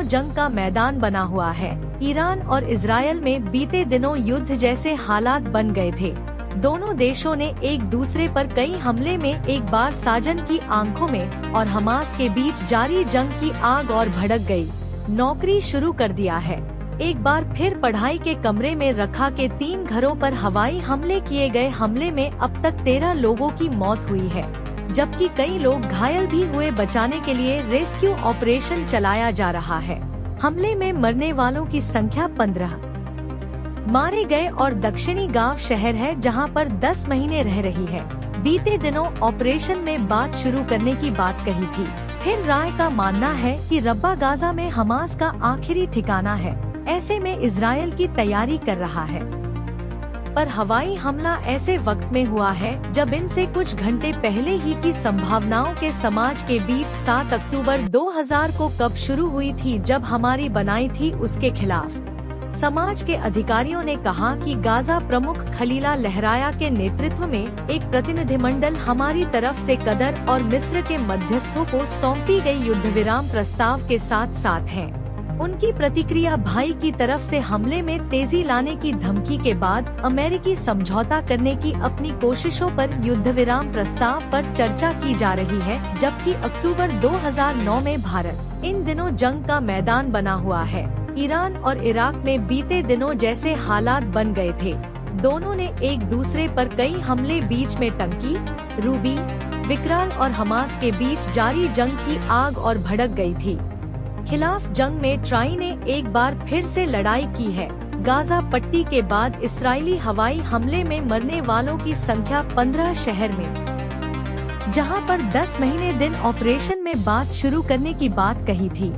जंग का मैदान बना हुआ है। ईरान और इजरायल में बीते दिनों युद्ध जैसे हालात बन गए थे। दोनों देशों ने एक दूसरे पर कई हमले में एक बार साजन की आंखों में और हमास के बीच जारी जंग की आग और भड़क गई। नौकरी शुरू कर दिया है। एक बार फिर पढ़ाई के कमरे में रखा के 3 घरों पर हवाई हमले किए गए। हमले में अब तक 13 लोगों की मौत हुई है, जबकि कई लोग घायल भी हुए। बचाने के लिए रेस्क्यू ऑपरेशन चलाया जा रहा है। हमले में मरने वालों की संख्या 15 मारे गए और दक्षिणी गांव शहर है जहां पर 10 महीने रह रही है। बीते दिनों ऑपरेशन में बात शुरू करने की बात कही थी। फिर राय का मानना है कि रब्बा गाजा में हमास का आखिरी ठिकाना है। ऐसे में इजरायल की तैयारी कर रहा है, पर हवाई हमला ऐसे वक्त में हुआ है जब इनसे कुछ घंटे पहले ही की संभावनाओं के समाज के बीच 7 अक्टूबर 2000 को कब शुरू हुई थी, जब हमारी बनाई थी उसके खिलाफ। समाज के अधिकारियों ने कहा कि गाजा प्रमुख खलीला लहराया के नेतृत्व में एक प्रतिनिधिमंडल हमारी तरफ से कतर और मिस्र के मध्यस्थों को सौंपी गई युद्ध विराम प्रस्ताव के साथ साथ है। उनकी प्रतिक्रिया भाई की तरफ से हमले में तेजी लाने की धमकी के बाद अमेरिकी समझौता करने की अपनी कोशिशों पर युद्ध विराम प्रस्ताव पर चर्चा की जा रही है, जबकि अक्टूबर 2009 में भारत इन दिनों जंग का मैदान बना हुआ है। ईरान और इराक में बीते दिनों जैसे हालात बन गए थे। दोनों ने एक दूसरे पर कई हमले, बीच में टंकी, रूबी, विकराल और हमास के बीच जारी जंग की आग और भड़क गई थी। खिलाफ जंग में ट्राई ने एक बार फिर से लड़ाई की है। गाजा पट्टी के बाद इस्राएली हवाई हमले में मरने वालों की संख्या 15 शहर में, जहां पर 10 महीने दिन ऑपरेशन में बात शुरू करने की बात कही थी।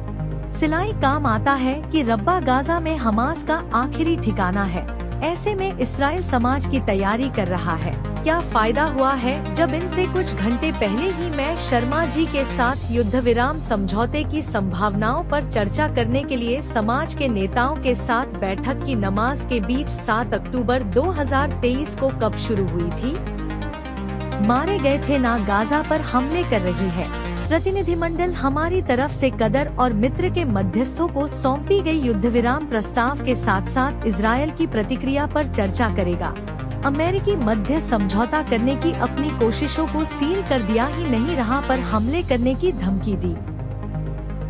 सिलाई काम आता है कि रब्बा गाजा में हमास का आखिरी ठिकाना है। ऐसे में इस्राएल समाज की तैयारी कर रहा है। क्या फायदा हुआ है जब इनसे कुछ घंटे पहले ही मैं शर्मा जी के साथ युद्ध विराम समझौते की संभावनाओं पर चर्चा करने के लिए समाज के नेताओं के साथ बैठक की। नमाज के बीच 7 अक्टूबर 2023 को कब शुरू हुई थी? मारे गए थे ना, गाजा पर हमले कर रही है। प्रतिनिधिमंडल हमारी तरफ से कतर और मिस्र के मध्यस्थों को सौंपी गई युद्ध विराम प्रस्ताव के साथ साथ इजरायल की प्रतिक्रिया पर चर्चा करेगा। अमेरिकी मध्य समझौता करने की अपनी कोशिशों को सील कर दिया ही नहीं रहा, पर हमले करने की धमकी दी।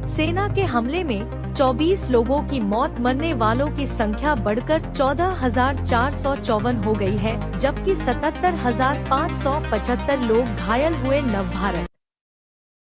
सेना के हमले में 24 लोगों की मौत, मरने वालों की संख्या बढ़कर 14,454 हो गई है, जबकि 77,575 लोग घायल हुए। नव भारत